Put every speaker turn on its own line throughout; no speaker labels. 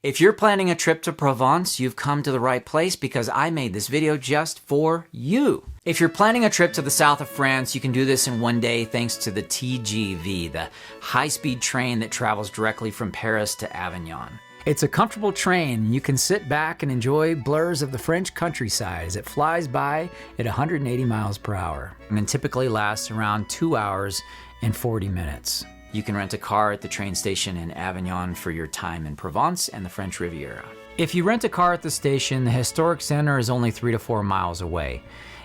If you're planning a trip to Provence, you've come to the right place because I made this video just for you. If you're planning a trip to the south of France, you can do this in one day thanks to the TGV, the high-speed train that travels directly from Paris to Avignon. It's a comfortable train. You can sit back and enjoy blurs of the French countryside as it flies by at 180 miles per hour and typically lasts around 2 hours and 40 minutes. You can rent a car at the train station in Avignon for your time in Provence and the French Riviera. If you rent a car at the station, the historic center is only 3 to 4 miles away.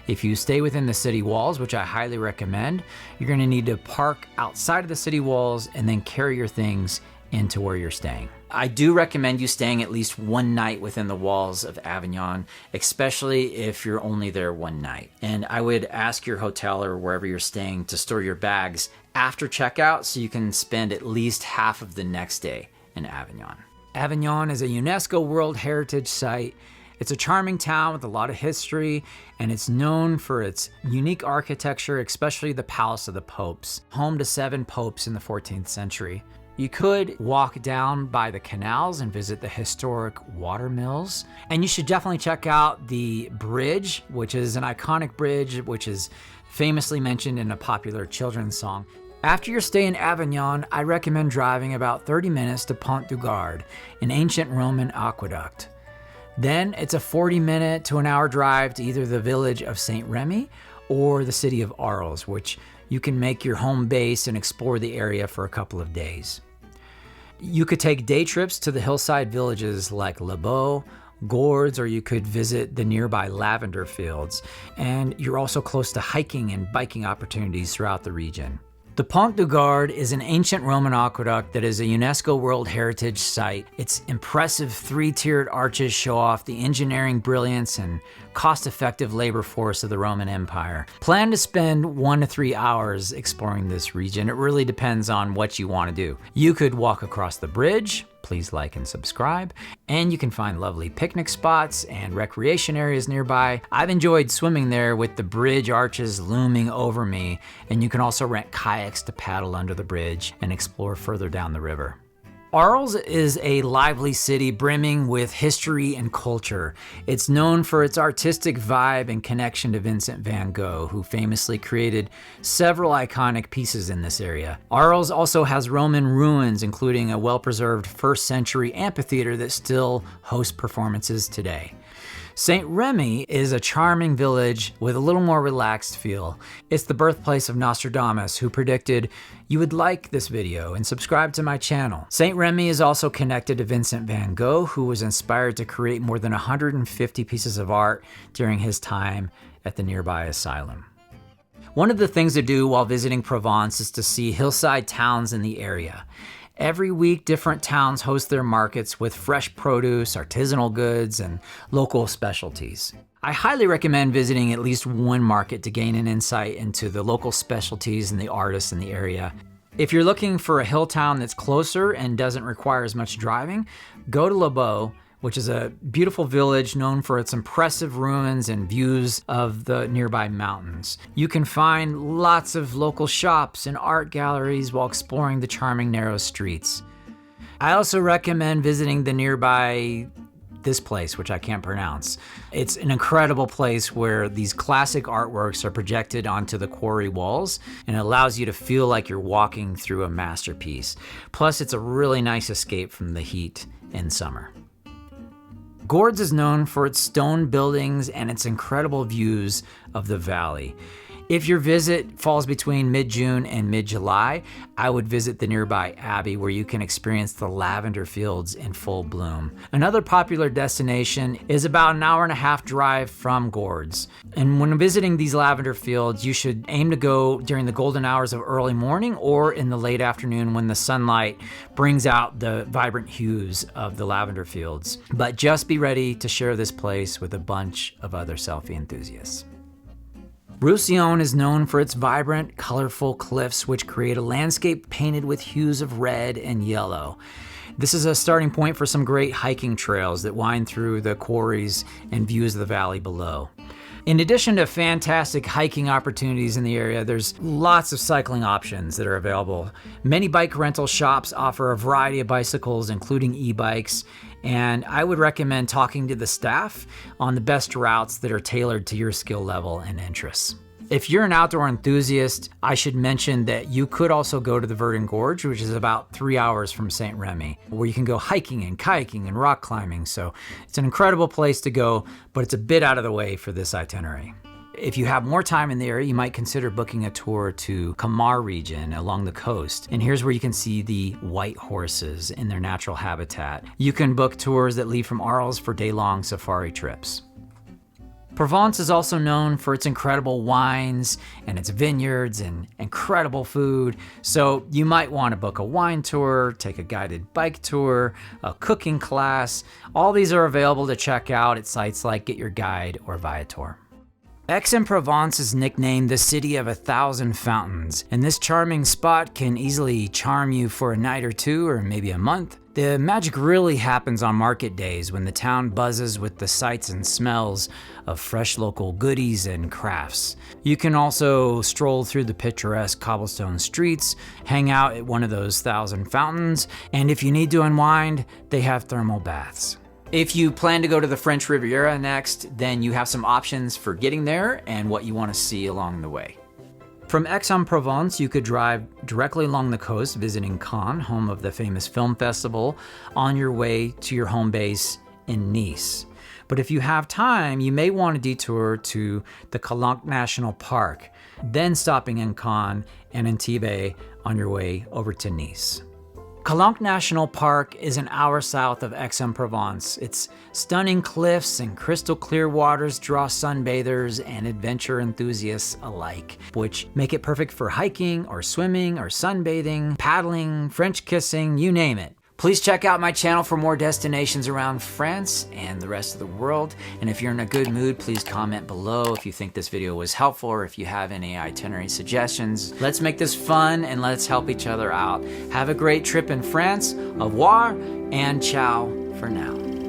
If you stay within the city walls, which I highly recommend, you're going to need to park outside of the city walls and then carry your things into where you're staying. I do recommend you staying at least one night within the walls of Avignon, especially if you're only there one night. And I would ask your hotel or wherever you're staying to store your bags after checkout so you can spend at least half of the next day in Avignon. Avignon is a UNESCO World Heritage Site. It's a charming town with a lot of history, and it's known for its unique architecture, especially the Palace of the Popes, home to 7 popes in the 14th century. You could walk down by the canals and visit the historic water mills. And you should definitely check out the bridge, which is an iconic bridge, which is famously mentioned in a popular children's song. After your stay in Avignon, I recommend driving about 30 minutes to Pont du Gard, an ancient Roman aqueduct. Then it's a 40-minute to an hour drive to either the village of Saint-Rémy or the city of Arles, which you can make your home base and explore the area for a couple of days. You could take day trips to the hillside villages like Les Baux, Gordes, or you could visit the nearby Lavender Fields. And you're also close to hiking and biking opportunities throughout the region. The Pont du Gard is an ancient Roman aqueduct that is a UNESCO World Heritage Site. Its impressive 3-tiered arches show off the engineering brilliance and cost-effective labor force of the Roman Empire. Plan to spend 1 to 3 hours exploring this region. It really depends on what you want to do. You could walk across the bridge. Please like and subscribe. And you can find lovely picnic spots and recreation areas nearby. I've enjoyed swimming there with the bridge arches looming over me. And you can also rent kayaks to paddle under the bridge and explore further down the river. Arles is a lively city brimming with history and culture. It's known for its artistic vibe and connection to Vincent van Gogh, who famously created several iconic pieces in this area. Arles also has Roman ruins, including a well-preserved 1st century amphitheater that still hosts performances today. Saint-Rémy is a charming village with a little more relaxed feel. It's the birthplace of Nostradamus, who predicted you would like this video and subscribe to my channel. Saint-Rémy is also connected to Vincent van Gogh, who was inspired to create more than 150 pieces of art during his time at the nearby asylum. One of the things to do while visiting Provence is to see hillside towns in the area. Every week, different towns host their markets with fresh produce, artisanal goods, and local specialties. I highly recommend visiting at least one market to gain an insight into the local specialties and the artists in the area. If you're looking for a hill town that's closer and doesn't require as much driving, go to Les Baux, which is a beautiful village known for its impressive ruins and views of the nearby mountains. You can find lots of local shops and art galleries while exploring the charming narrow streets. I also recommend visiting the nearby this place, which I can't pronounce. It's an incredible place where these classic artworks are projected onto the quarry walls, and it allows you to feel like you're walking through a masterpiece. Plus, it's a really nice escape from the heat in summer. Gordes is known for its stone buildings and its incredible views of the valley. If your visit falls between mid-June and mid-July, I would visit the nearby Abbey where you can experience the lavender fields in full bloom. Another popular destination is about an hour-and-a-half drive from Gordes. And when visiting these lavender fields, you should aim to go during the golden hours of early morning or in the late afternoon when the sunlight brings out the vibrant hues of the lavender fields. But just be ready to share this place with a bunch of other selfie enthusiasts. Roussillon is known for its vibrant, colorful cliffs which create a landscape painted with hues of red and yellow. This is a starting point for some great hiking trails that wind through the quarries and views of the valley below. In addition to fantastic hiking opportunities in the area, there's lots of cycling options that are available. Many bike rental shops offer a variety of bicycles, including e-bikes, and I would recommend talking to the staff on the best routes that are tailored to your skill level and interests. If you're an outdoor enthusiast, I should mention that you could also go to the Verdon Gorge, which is about 3 hours from Saint-Rémy, where you can go hiking and kayaking and rock climbing. So it's an incredible place to go, but it's a bit out of the way for this itinerary. If you have more time in the area, you might consider booking a tour to Camargue region along the coast. And here's where you can see the white horses in their natural habitat. You can book tours that leave from Arles for day-long safari trips. Provence is also known for its incredible wines and its vineyards and incredible food. So you might want to book a wine tour, take a guided bike tour, a cooking class. All these are available to check out at sites like Get Your Guide or Viator. Aix-en-Provence is nicknamed the City of 1,000 Fountains, and this charming spot can easily charm you for a night or two or maybe a month. The magic really happens on market days when the town buzzes with the sights and smells of fresh local goodies and crafts. You can also stroll through the picturesque cobblestone streets, hang out at one of those 1,000 fountains, and if you need to unwind, they have thermal baths. If you plan to go to the French Riviera next, then you have some options for getting there and what you want to see along the way. From Aix-en-Provence, you could drive directly along the coast, visiting Cannes, home of the famous film festival, on your way to your home base in Nice. But if you have time, you may want to detour to the Calanques National Park, then stopping in Cannes and Antibes on your way over to Nice. Calanques National Park is an hour south of Aix-en-Provence. Its stunning cliffs and crystal clear waters draw sunbathers and adventure enthusiasts alike, which make it perfect for hiking or swimming or sunbathing, paddling, French kissing, you name it. Please check out my channel for more destinations around France and the rest of the world. And if you're in a good mood, please comment below if you think this video was helpful or if you have any itinerary suggestions. Let's make this fun and let's help each other out. Have a great trip in France. Au revoir and ciao for now.